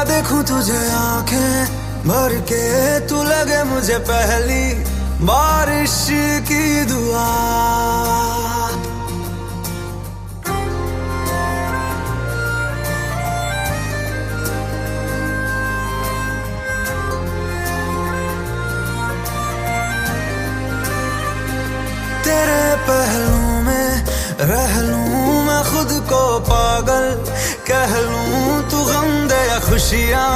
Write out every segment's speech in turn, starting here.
मैं देखूं तुझे आंखें भर के, तू लगे मुझे पहली बारिश की दुआ। तेरे पहलू में रह लूं मैं खुद को पागल, कह लूं तू गम दे या खुशियां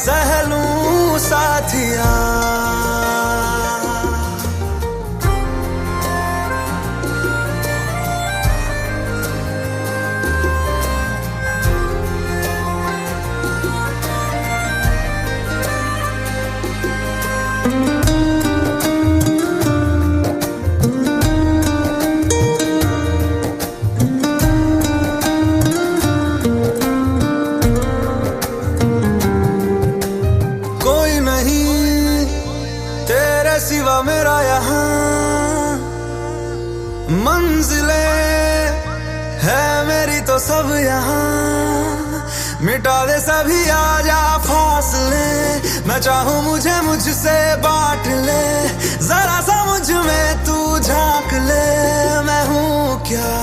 सह लूं साथिया। सिवा मेरा यहाँ मंजिलें है मेरी तो सब यहाँ, मिटा दे सभी आजा फासले, मैं चाहूँ मुझे मुझसे बांट ले, जरा सा मुझ में तू झांक ले, मैं हूँ क्या।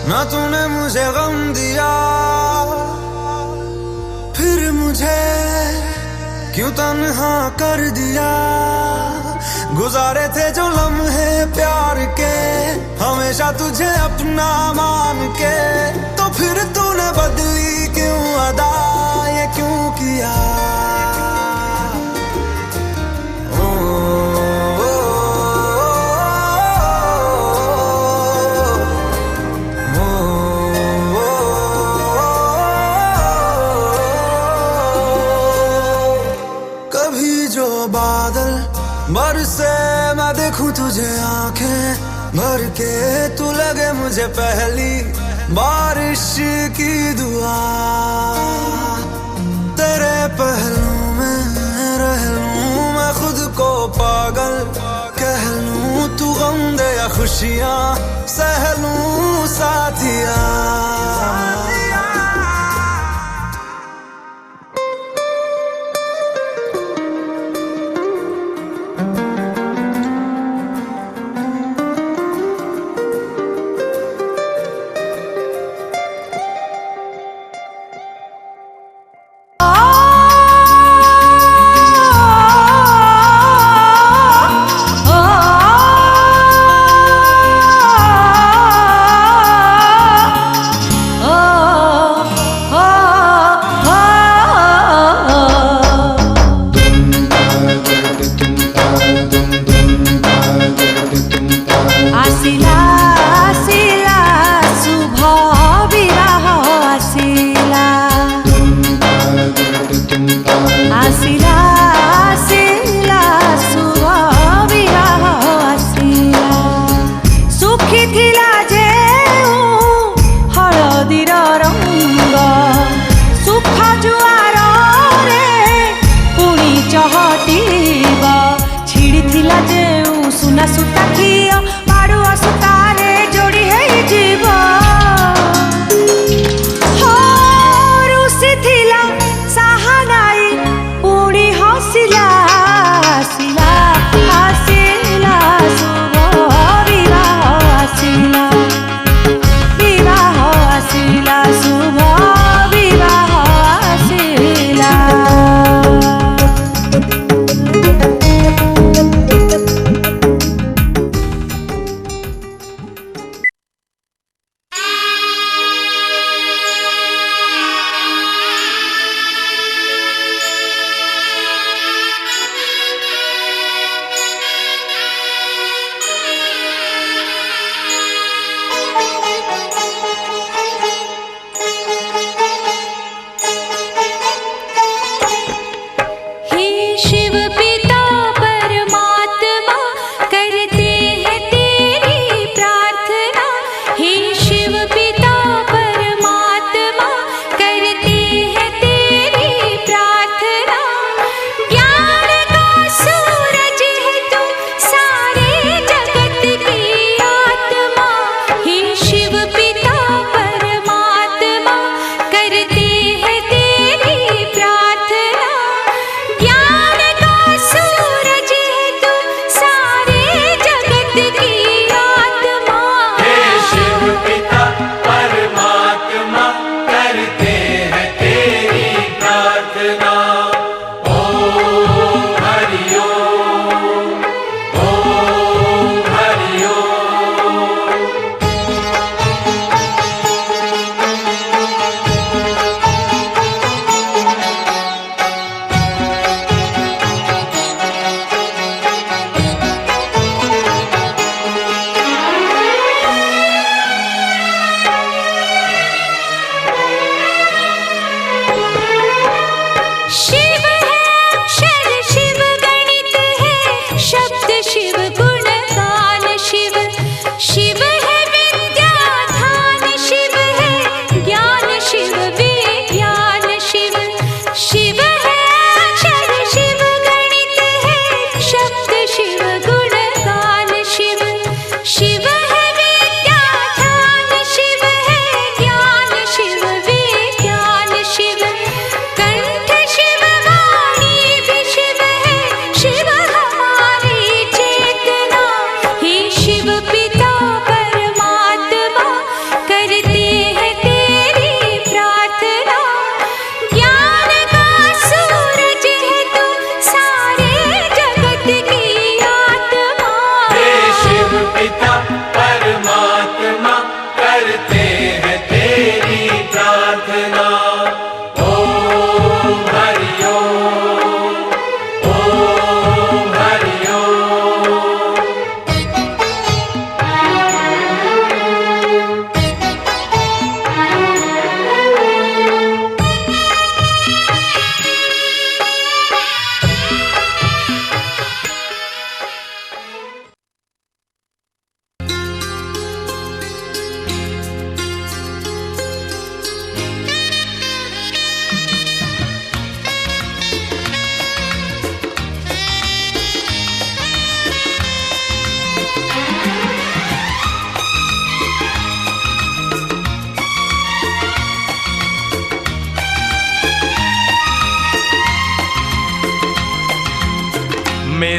ना तूने मुझे गम दिया, फिर मुझे क्यों तन्हा कर दिया। गुजारे थे जो लम्हे प्यार के, हमेशा तुझे अपना मान के, तो फिर तूने बदली क्यों अदा, ये क्यों किया। बादल बरसे मैं देखूं तुझे आंखें भर के, तू लगे मुझे पहली बारिश की दुआ। तेरे पहलू में रह लूं मैं खुद को पागल, कह लूं तू गम दे या खुशियां सह लूं साथिया। Oh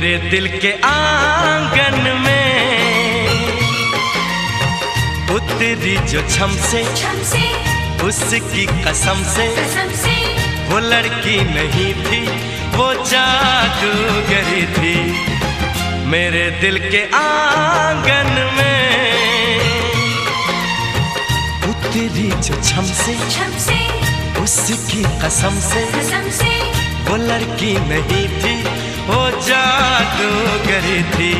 मेरे दिल के आंगन में उतरी जो छम से उसकी कसम से वो लड़की नहीं थी, वो जादूगरी थी। मेरे दिल के आंगन में उतरी जो छम से उसकी कसम से वो लड़की नहीं थी, वो जादूगरी थी।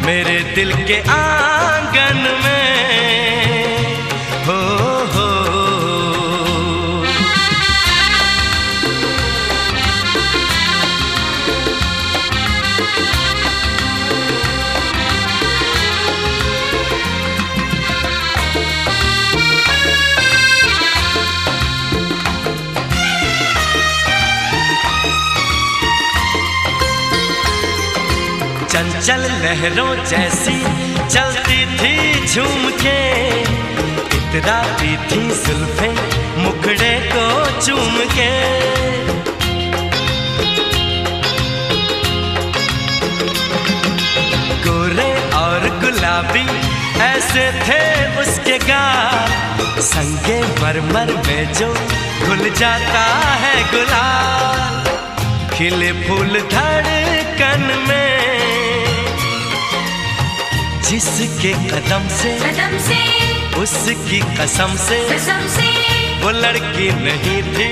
मेरे दिल के आंगन में हो चंचल लहरों जैसी चलती थी झूम के, इतराती थी जुल्फें मुखड़े को चूम के। गोरे और गुलाबी ऐसे थे उसके गाल, संगे मरमर में जो घुल जाता है गुलाल। खिले फूल धड़कन में जिसके कदम से उसकी कसम से वो लड़की नहीं थी,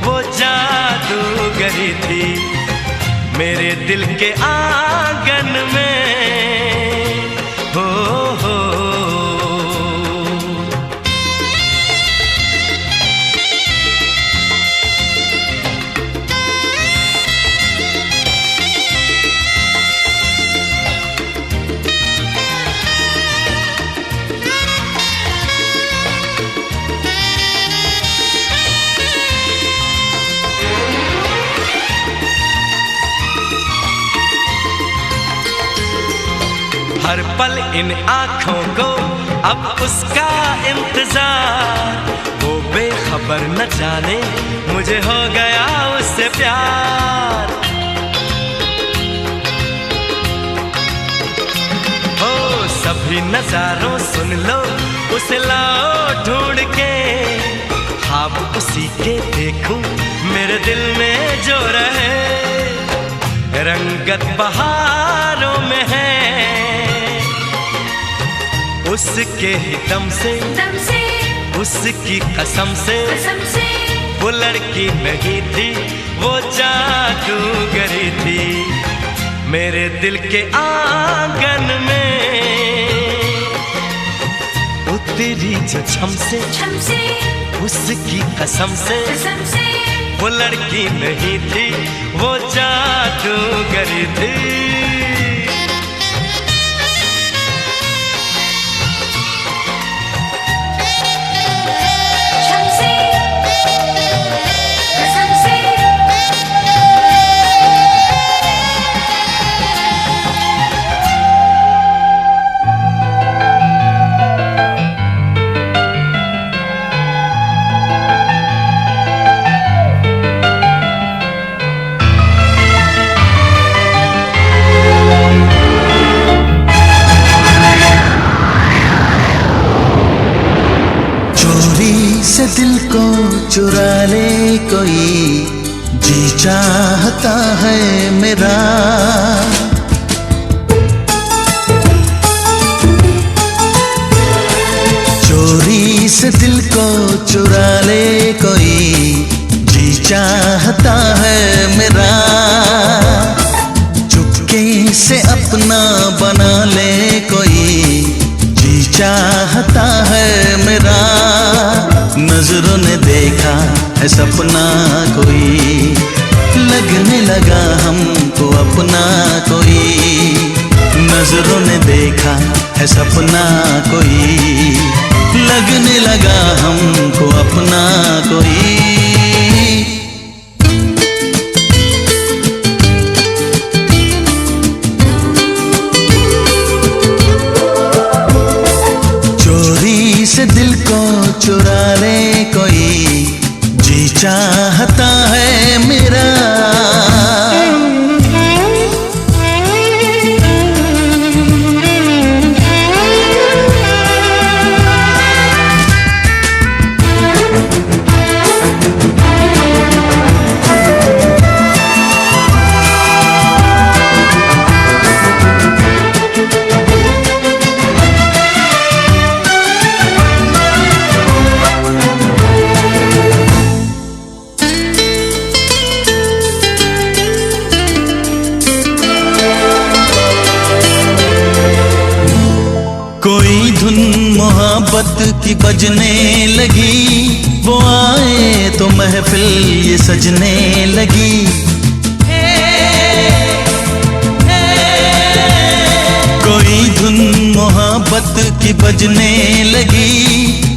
वो जादूगरी थी। मेरे दिल के आंगन में हो हर पल इन आँखों को अब उसका इंतजार, वो बेखबर न जाने मुझे हो गया उससे प्यार। हो सभी नजारों सुन लो उसे लाओ ढूंढ के, ख्वाब उसी के देखूं मेरे दिल में जो रहे। रंगत बहारों में है उसके ही दम से उसकी कसम से वो लड़की नहीं थी, वो जादूगरी थी। मेरे दिल के आंगन में उतरी जो छम से उसकी कसम से वो लड़की नहीं थी, वो जादूगरी थी। से दिल को चुरा ले कोई, जी चाहता है मेरा। चोरी से दिल को चुरा ले कोई, जी चाहता है मेरा। चुपके से अपना बना ले कोई, जी चाहता है मेरा। नजरों ने देखा है सपना कोई, लगने लगा हमको अपना कोई। नजरों ने देखा है सपना कोई, लगने लगा हमको अपना कोई। से दिल को चुरा ले कोई, जी चाहता है मेरा। मोहब्बत की बजने लगी, वो आए तो महफिल ये सजने लगी। कोई धुन मोहब्बत की बजने लगी,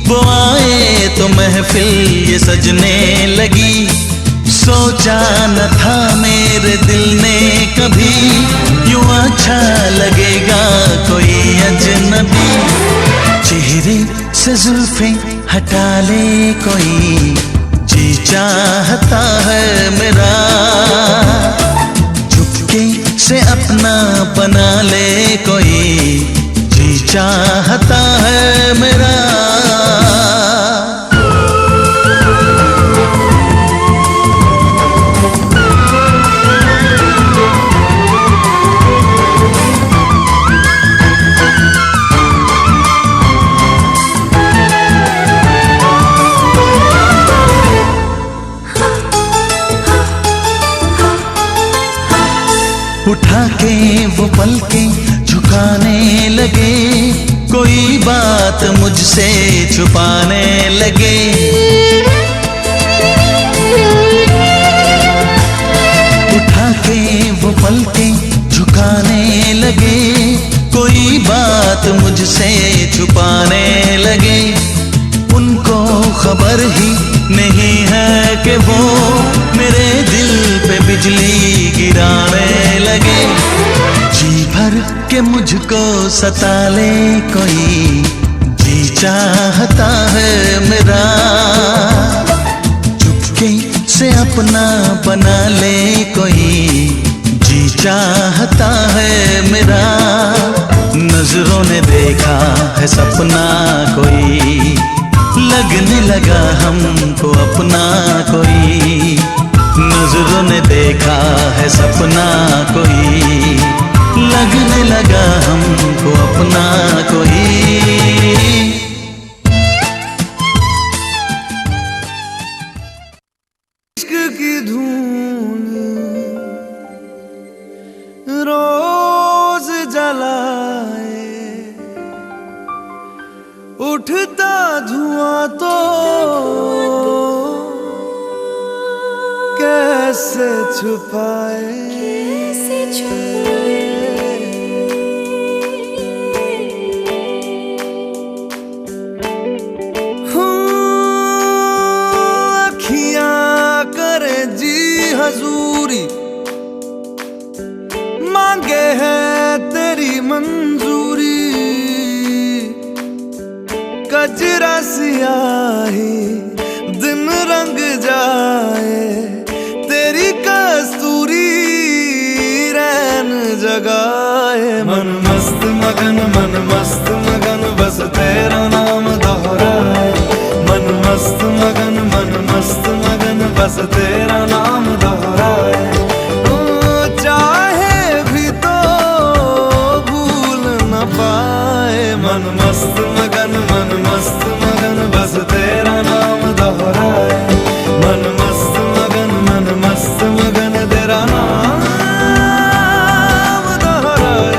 वो आए तो महफिल ये सजने लगी। सोचा न था मेरे दिल ने कभी यूं अच्छा लगेगा कोई अजनबी। चेहरे से जुल्फें हटा ले कोई, जी चाहता है मेरा। चुपके से अपना बना ले कोई, जी चाहता है मेरा। उठा के वो पलकें झुकाने लगे, कोई बात मुझसे छुपाने लगे। उठा के वो पलकें झुकाने लगे, कोई बात मुझसे छुपाने लगे। उनको खबर ही नहीं है कि वो मेरे दिल पे बिजली गिराने लगे। जी भर के मुझको सता ले कोई, जी चाहता है मेरा। चुपके से अपना बना ले कोई, जी चाहता है मेरा। नजरों ने देखा है सपना कोई, लगने लगा हमको अपना कोई। नजरों ने देखा है सपना कोई, लगने लगा हमको अपना कोई। इश्क की धूल रोज जलाए, उठता धुआं तो कैसे छुपाए। अखियां करे जी हजूरी, मांगे है तेरी मंजूरी। कजरा सियाही दिन रंग जाए, तेरी कस्तूरी रैन जगाए। मन मस्त मगन बस तेरा नाम दोहराए। मन मस्त मगन बस तेरा नाम दोहराए। चाहे भी तो भूल न पाए। मन मस्त मगन बस तेरा नाम दोहराए। मन मस्त मगन तेरा नाम दोहराए।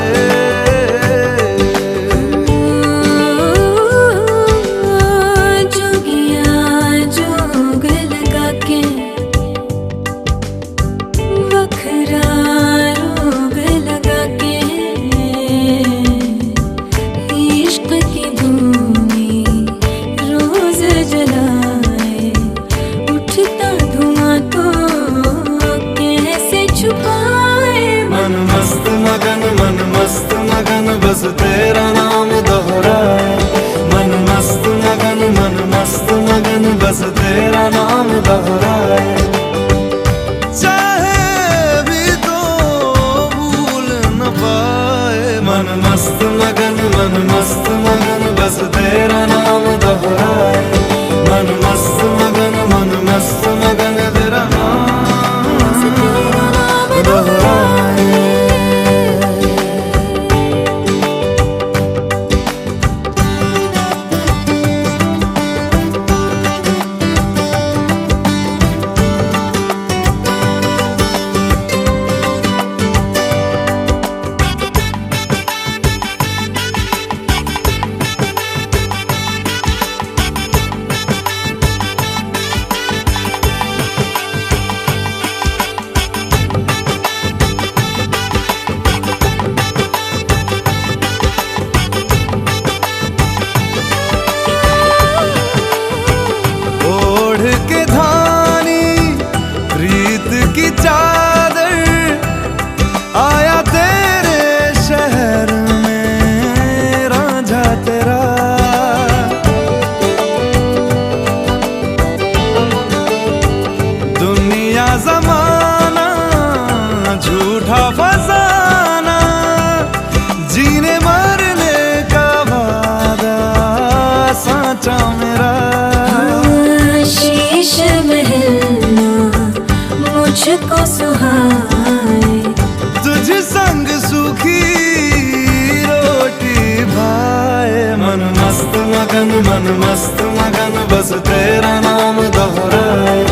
मगन मन मस्त मगन बस तेरा नाम दोहराए।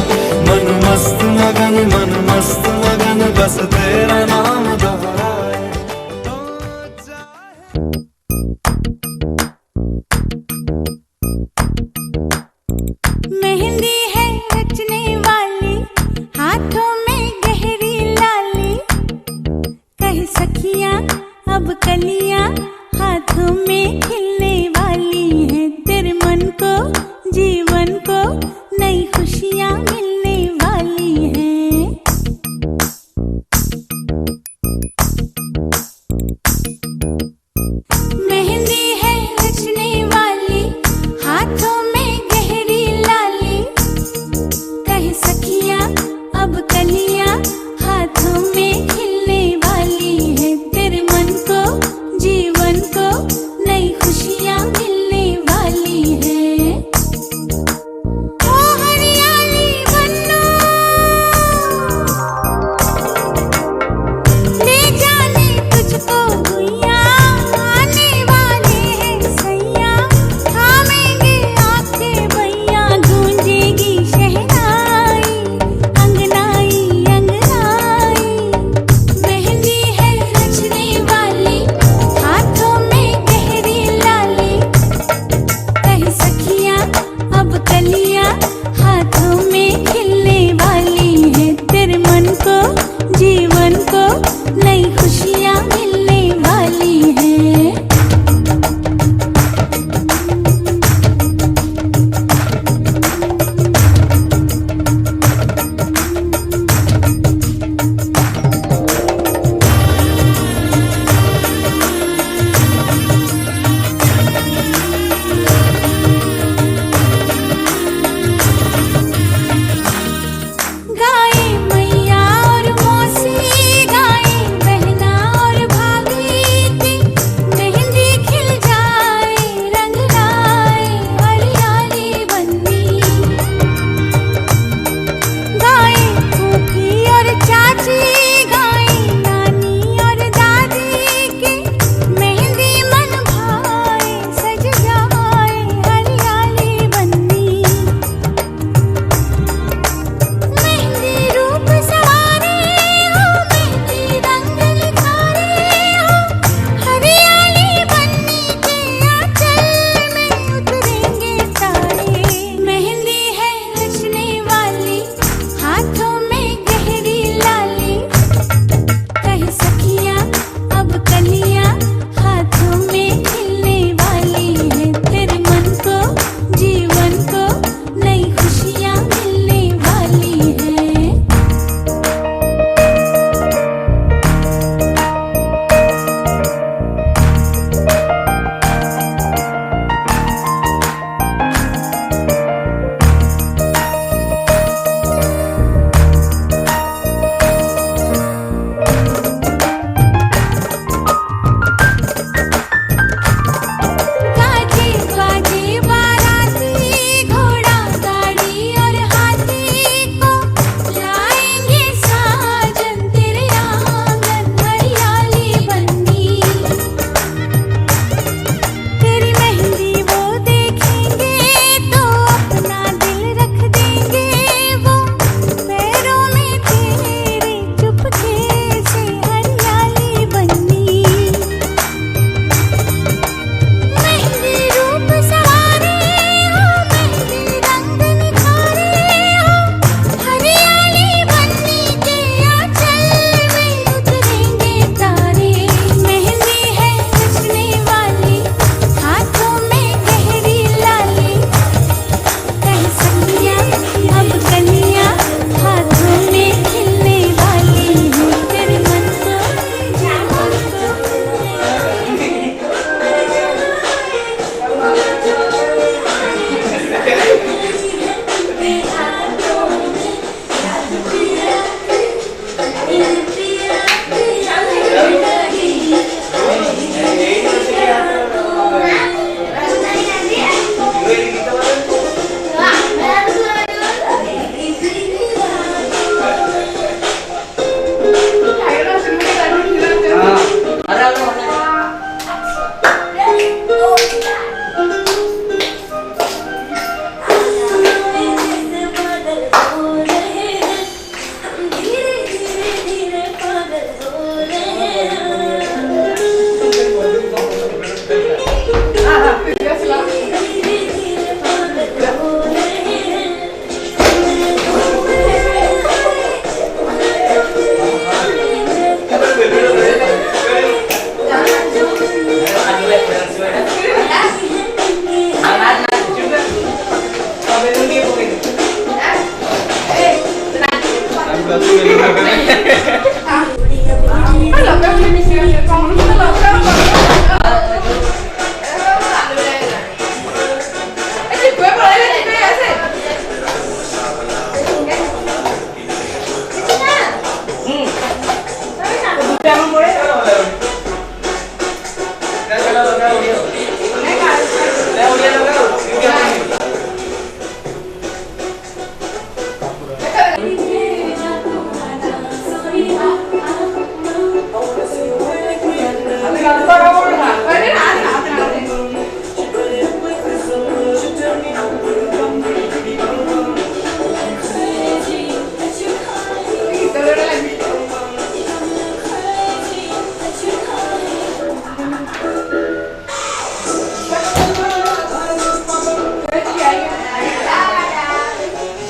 मन मस्त मगन मन मस्त मगन बस तेरा नाम दोहराए। मेहंदी है रचने वाली, हाथों में गहरी लाली, कह सखियां अब कलियां हाथों में खिलने वाली हैं। तेरे मन को जीवन को नई खुशियां मिलने वाली हैं। मेहंदी है रचने वाली, हाथों में गहरी लाली, कह सखियां अब कलियां हाथों में खिलने वाली है। तेरे मन को जीवन को नई खुशी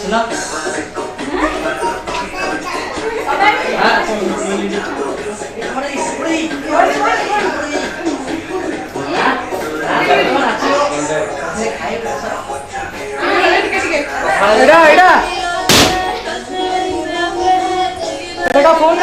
सुना फोन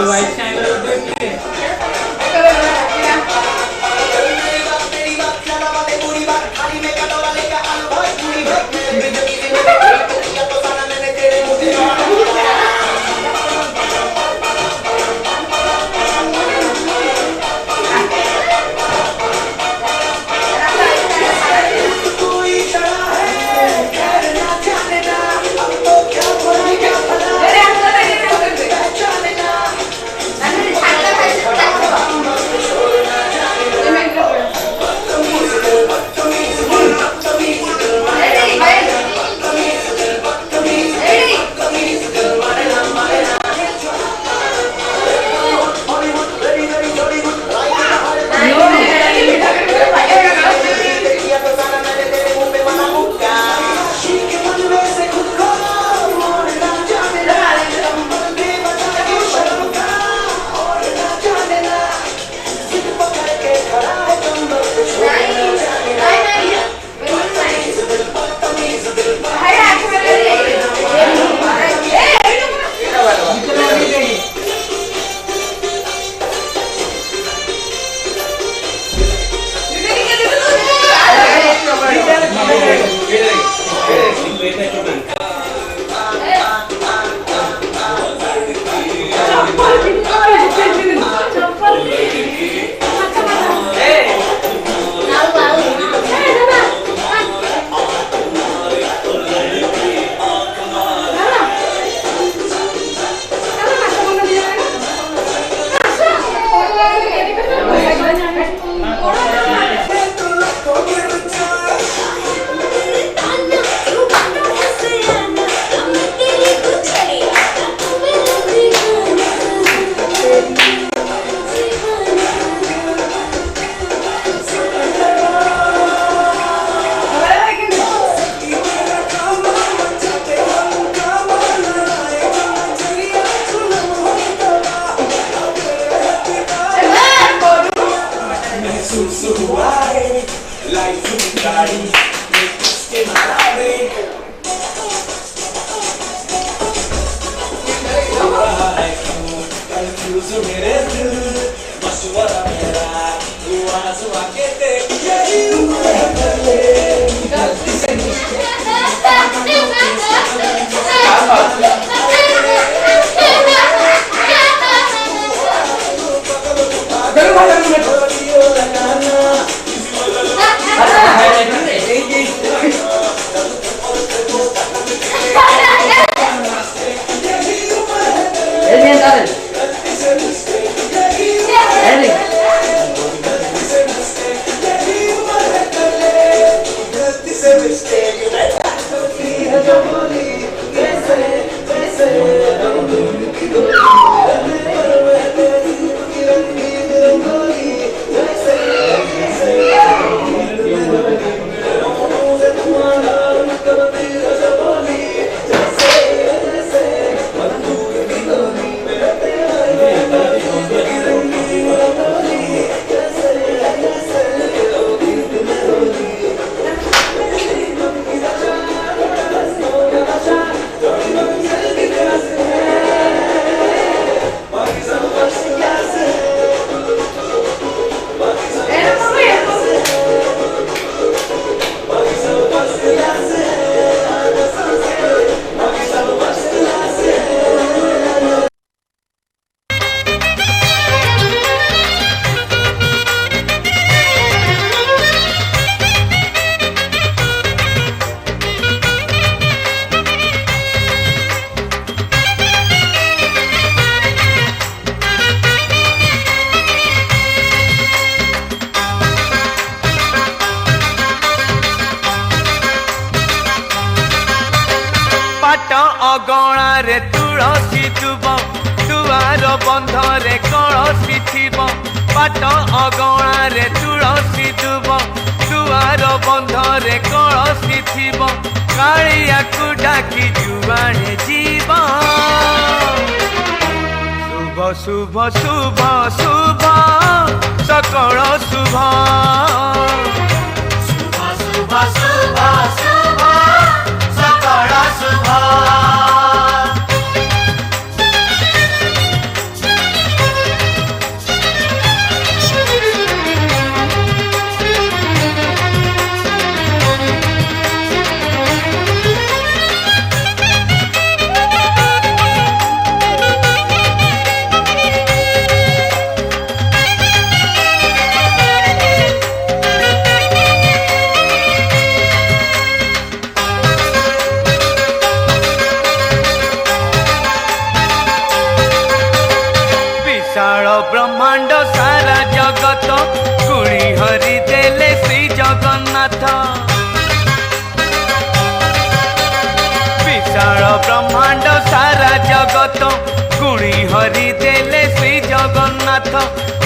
वाइट ଅଗଣାରେ ତୁଳସୀ ଦୁବ ଦୁଆର ବନ୍ଧରେ କଳସୀ ଥିବ ବାଟ ଅଗଣାରେ ତୁଳସୀ ଦୁବ ଦୁଆର ବନ୍ଧରେ କଳସୀ ଥିବ କାଳିଆକୁ ଡାକି ଯୁଆଡ଼େ ଯିବ ଶୁଭ ଶୁଭ ଶୁଭ ଶୁଭ ସକଳ ଶୁଭ ଶୁଭ ଶୁଭ ଶୁଭ ଶୁଭ ସକଳ ଶୁଭ ब्रह्मांड सारा जगत गुणी हरि देले श्री जगन्नाथ विशाल ब्रह्मांड सारा जगत गुणी हरि देले श्री जगन्नाथ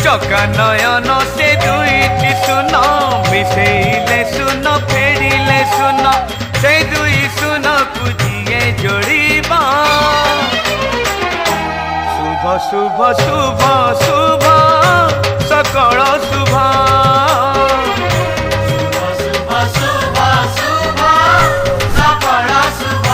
चका नयन से दुईटी सुन मिसेइले सुन फेरिले सुन से दुई सुन पूजिए जोड़ीबा शुभ शुभ शुभ सकल शुभ शुभ शुभ शुभ सकल शुभ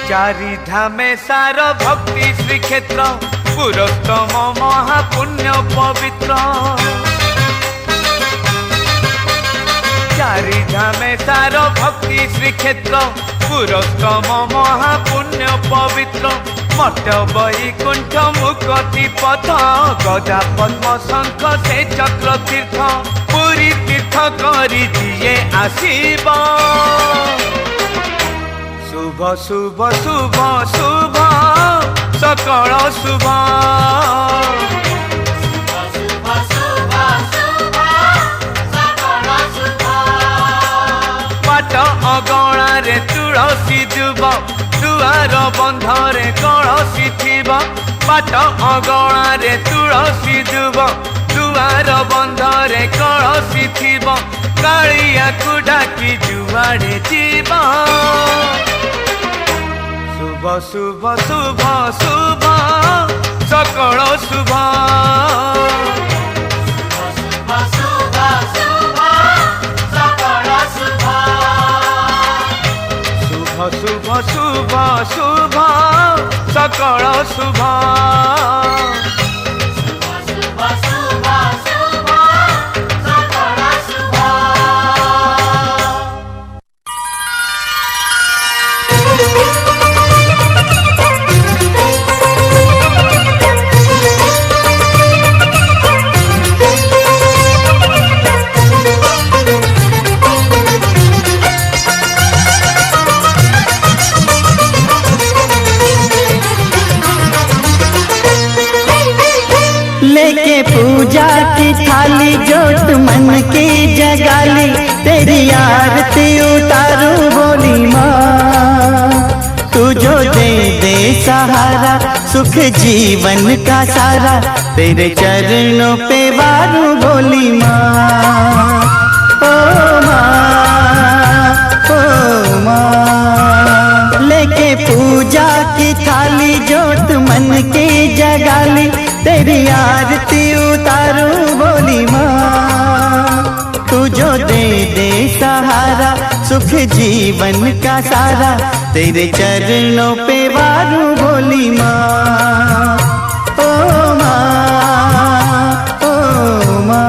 चारि धामे सार भक्ति श्रीक्षेत्र पुरस्तम महापुण्य पवित्र चारि धामे सार भक्ति श्रीक्षेत्र पुरस्तम महापुण्य पवित्र मठ वैकुंठ मुक्ति पथ गदा पद्म शंख से चक्र तीर्थ पुरी तीर्थ करी दिए आसीबा शुभ शुभ शुभ शुभ सकल शुभ शुभ शुभ शुभ सकल शुभ पाट अगणारे तुलसी दुब दुआर बंधरे कलसी थिब पाट अगणारे तुलसी दुब दुआर बंधरे कलसी थिब कालियाकु डाकी जुआड़े जीव शुभ शुभ शुभ शुभ सकल शुभ शुभ शुभ शुभ सकल शुभ शुभ शुभ शुभ शुभ सकल शुभ शुभ शुभ शुभ सकल शुभ लेके पूजा की थाली जोत मन की जगाली तेरी आरती उतारू बोली माँ तू जो दे सहारा सुख जीवन का सारा तेरे चरणों पे वारू बोली माँ ओ माँ लेके पूजा की थाली जोत मन की जगाली तेरी आरती उतारू बोली माँ तू जो दे सहारा सुख जीवन का सारा तेरे चरणों पे वारू बोली माँ ओ माँ ओ माँ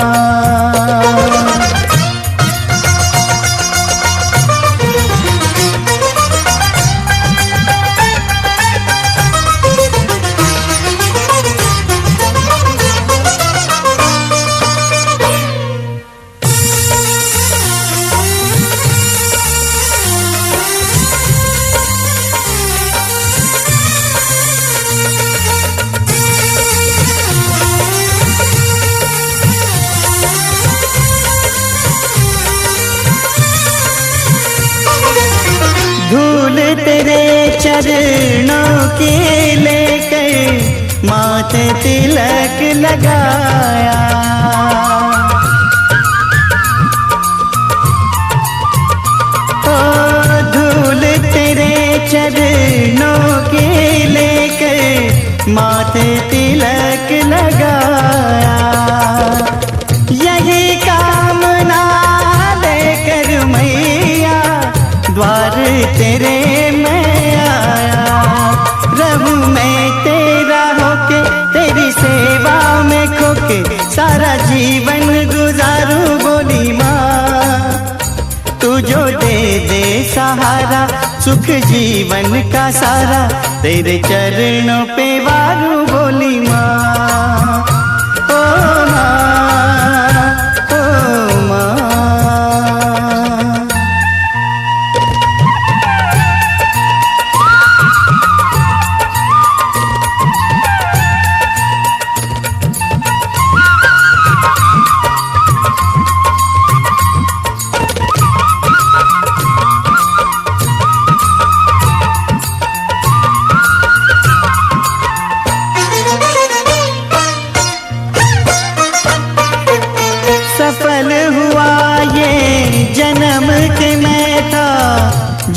चरणों के लेकर माथे तिलक लगाया। धूल तेरे चरणों के लेकर माथे तिलक लगाया। यही कामना लेकर मैया द्वार तेरे मैं आया। रहूं मैं तेरा होके तेरी सेवा में खोके सारा जीवन गुजारूं बोली माँ। तू जो दे सहारा सुख जीवन का सारा तेरे चरणों पे वारूं बोली माँ। ओ माँ, ओ माँ। सफल हुआ ये जन्म के मैं था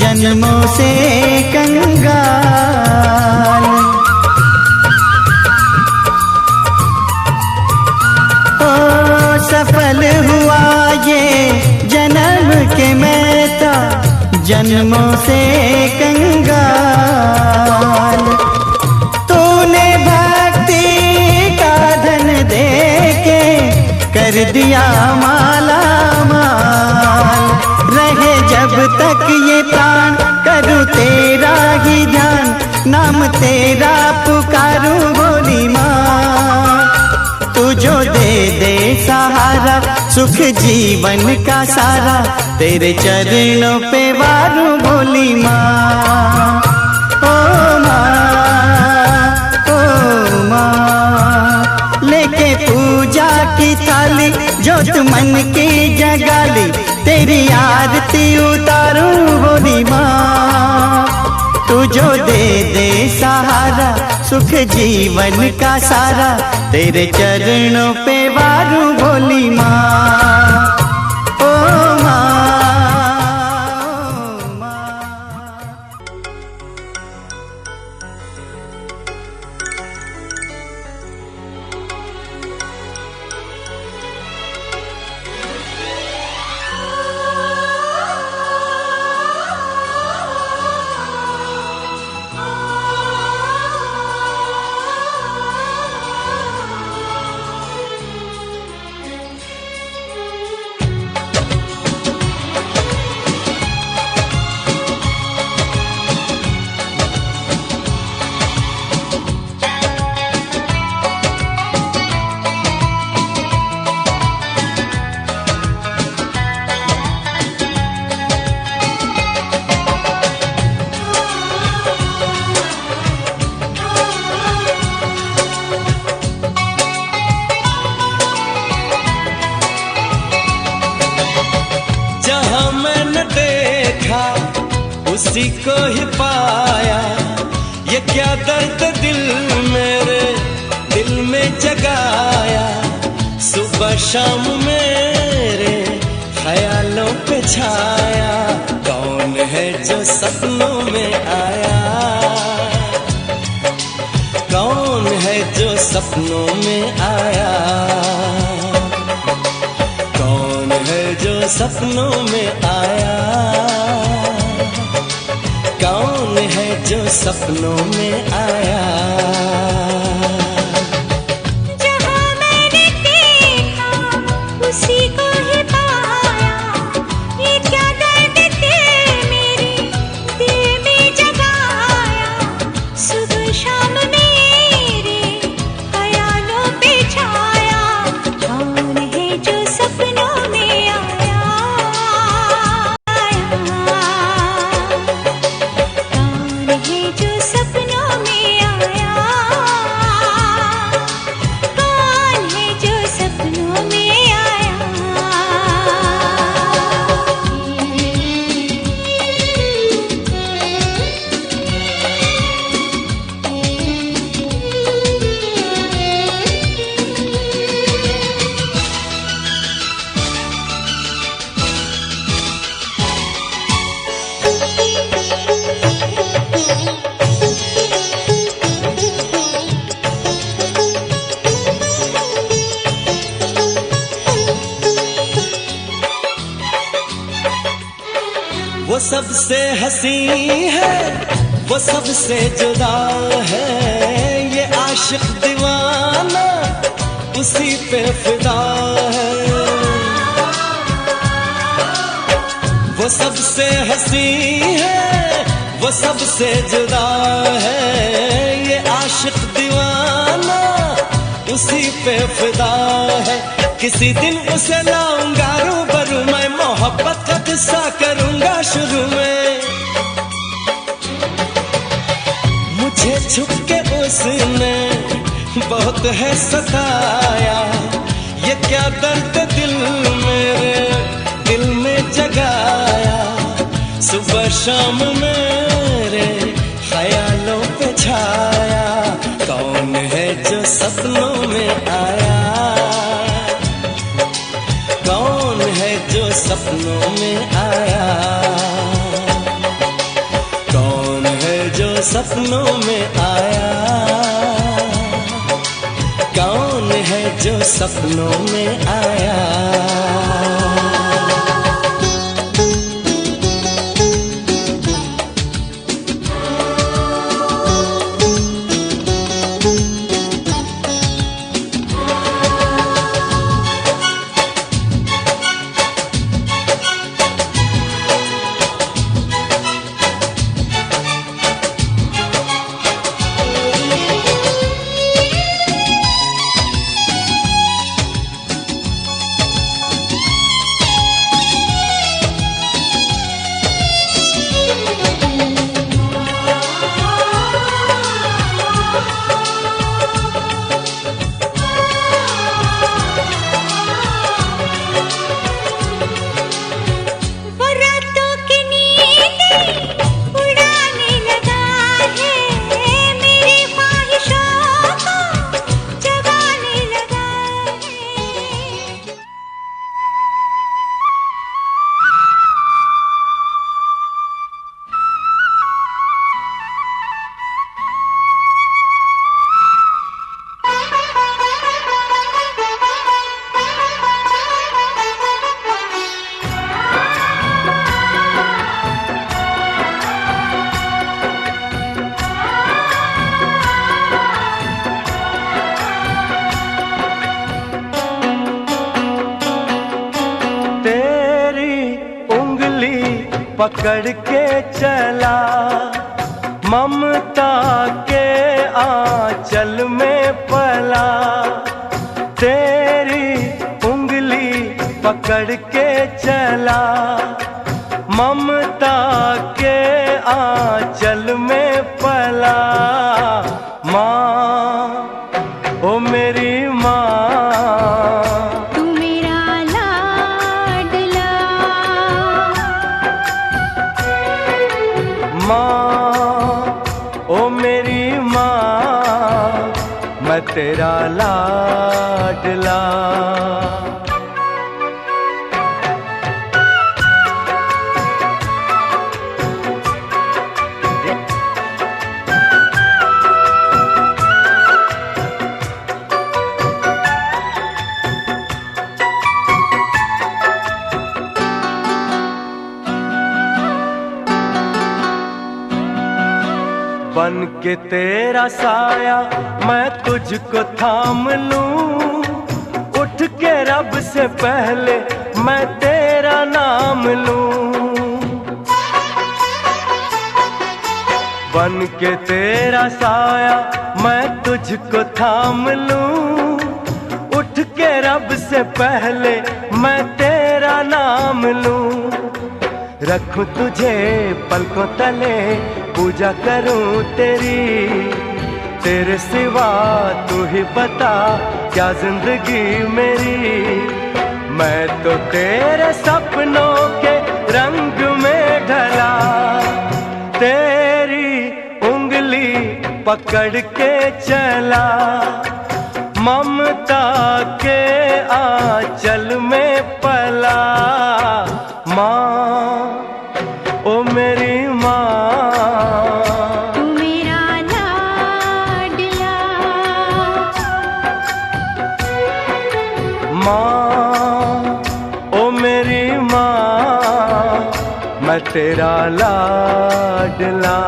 जन्मों से कंगाल। ओ सफल हुआ ये जन्म के मैं था जन्मों से कंगाल। तूने भक्ति का धन दे के कर दिया माला माल। रहे जब तक ये प्राण करूं तेरा ही ध्यान नाम तेरा पुकारूं बोली माँ। तू जो दे सहारा सुख जीवन का सारा तेरे चरणों पे वारूं बोली माँ। ओ माँ, ओ माँ। लेके पूजा की थाली जोत मन की जगाली तेरी आरती उतारूं बोली माँ। तू जो दे सहारा सुख जीवन का सारा तेरे चरणों पे वारूं बोली माँ। ओ माँ, ओ माँ। उसी को ही पाया। ये क्या दर्द दिल मेरे दिल में जगाया। सुबह शाम मेरे ख्यालों पे छाया। कौन है जो सपनों में आया। कौन है जो सपनों में आया। कौन है जो सपनों में आया। कौन है जो सपनों में आया। जहाँ मैंने देखा उसी को ही पाया। ये क्या दर्द दिल मेरे दिल में जगाया। सुबह शाम मेरे ख्यालों पे छाया। कौन है जो सपनों में आया। कौन है जो सपनों में आया। सबसे हंसी है, वो सबसे जुदा है, ये आशिक दीवाना उसी पे फिदा है। वो सबसे हंसी है, वो सबसे जुदा है, ये आशिक दीवाना उसी पे फिदा है। किसी दिन उसे लाऊंगा रूबरू, मैं मोहब्बत का किस्सा करूंगा शुरू में। मुझे छुप के उसने बहुत है सताया, ये क्या दर्द दिल मेरे दिल में जगाया। सुबह शाम मेरे ख्यालों पे छाया, कौन है जो सपनों में आया, कौन है जो सपनों में आया, कौन है जो सपनों में आया, कौन है जो सपनों में आया। पकड़ के चला ममता के आंचल में पला, तेरी उंगली पकड़ के चला ममता के आंचल में पला। माँ ओ मेरी माँ, ओ मेरी माँ, मैं तेरा लाडला। बन के तेरा साया मैं तुझको थाम लूं, उठ के रब से पहले मैं तेरा नाम लूं। बन के तेरा साया मैं तुझको थाम लूं, उठ के रब से पहले मैं तेरा नाम लूं। रखूं तुझे पलकों तले, पूजा करूं तेरी, तेरे सिवा तू ही बता क्या जिंदगी मेरी। मैं तो तेरे सपनों के रंग में ढला, तेरी उंगली पकड़ के चला ममता के आंचल में पला। माँ ओ मेरी माँ, तू मेरा लाडला। माँ ओ मेरी माँ, मैं तेरा लाडला।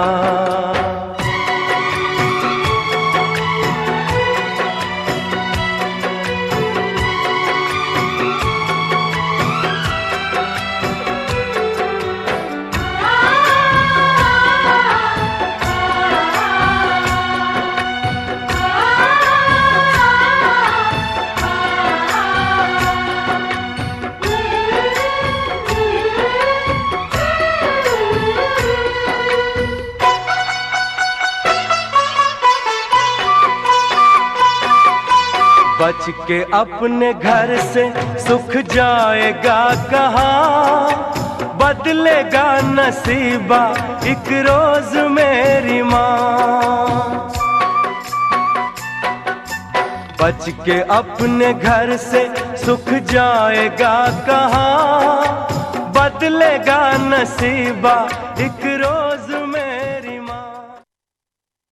बच के अपने घर से सुख जाएगा कहाँ, बदलेगा नसीबा एक रोज मेरी माँ। बच के अपने घर से सुख जाएगा कहाँ, बदलेगा नसीबा एक